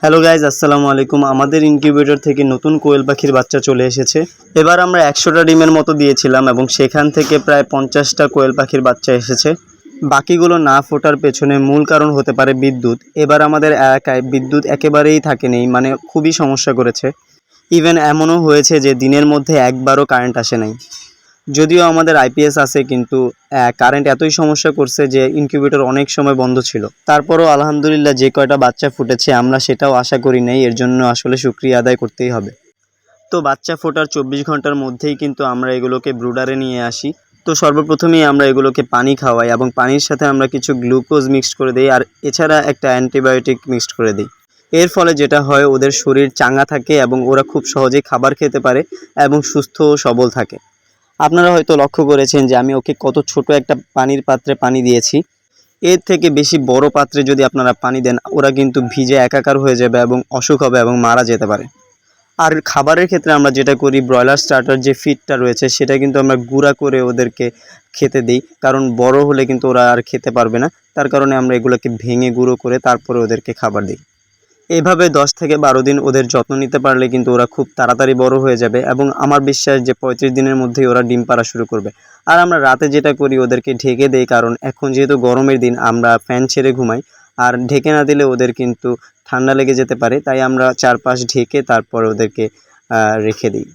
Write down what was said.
Hello guys, আসসালামু আলাইকুম। আমাদের ইনকিউবেটর থেকে নতুন কোয়েল পাখির বাচ্চা চলে এসেছে। এবার আমরা 100টা ডিমের মতো দিয়েছিলাম এবং সেখান থেকে প্রায় 50টা কোয়েল পাখির বাচ্চা এসেছে। বাকিগুলো না ফোটার পেছনে মূল কারণ হতে পারে বিদ্যুৎ। এবার আমাদের এলাকায় বিদ্যুৎ একেবারেই থাকেনি, মানে খুবই সমস্যা করেছে। ইভেন এমনও হয়েছে যে দিনের মধ্যে একবারও কারেন্ট আসে নাই। যদিও আমাদের আইপিএস আছে, কিন্তু কারেন্ট এতই সমস্যা করছে যে ইনকিউবেটর অনেক সময় বন্ধ ছিল। তারপরও আলহামদুলিল্লাহ যে কয়টা বাচ্চা ফুটেছে আমরা সেটাও আশা করি নাই, এর জন্য আসলে শুকরিয়া আদায় করতেই হবে। তো বাচ্চা ফোটার 24 ঘন্টার মধ্যেই কিন্তু আমরা এগুলোকে ব্রুডারে নিয়ে আসি। তো সর্বপ্রথমেই আমরা এগুলোকে পানি খাওয়াই এবং পানির সাথে আমরা কিছু গ্লুকোজ মিক্সড করে দিই, আর এছাড়া একটা অ্যান্টিবায়োটিক মিক্সড করে দিই। এর ফলে যেটা হয়, ওদের শরীর চাঙ্গা থাকে এবং ওরা খুব সহজেই খাবার খেতে পারে এবং সুস্থ ও সবল থাকে। আপনারা হয়তো লক্ষ্য করেছেন যে আমি ওকে কত ছোট একটা পানির পাত্রে পানি দিয়েছি। এর থেকে বেশি বড় পাত্রে যদি আপনারা পানি দেন, ওরা কিন্তু ভিজে একাকার হয়ে যাবে এবং অসুখ হবে এবং মারা যেতে পারে। আর খাবারের ক্ষেত্রে আমরা যেটা করি, ব্রয়লার স্টার্টার যে ফিডটা রয়েছে সেটা কিন্তু আমরা গুঁড়া করে ওদেরকে খেতে দিই, কারণ বড় হলে কিন্তু ওরা আর খেতে পারবে না। তার কারণে আমরা এগুলোকে ভেঙে গুঁড়ো করে তারপরে ওদেরকে খাবার দিই। এভাবে 10 থেকে 12 দিন ওদের যত্ন নিতে পারলে কিন্তু ওরা খুব তাড়াতাড়ি বড় হয়ে যাবে এবং আমার বিশ্বাস যে 35 দিনের মধ্যেই ওরা ডিম পাড়া শুরু করবে। আর আমরা রাতে যেটা করি, ওদেরকে ঢেকে দেই, কারণ এখন যেহেতু গরমের দিন আমরা ফ্যান ছেড়ে ঘুমাই। আর ঢেকে না দিলে ওদের কিন্তু ঠান্ডা লেগে যেতে পারে, তাই আমরা চারপাশ ঢেকে তারপর ওদেরকে রেখে দিই।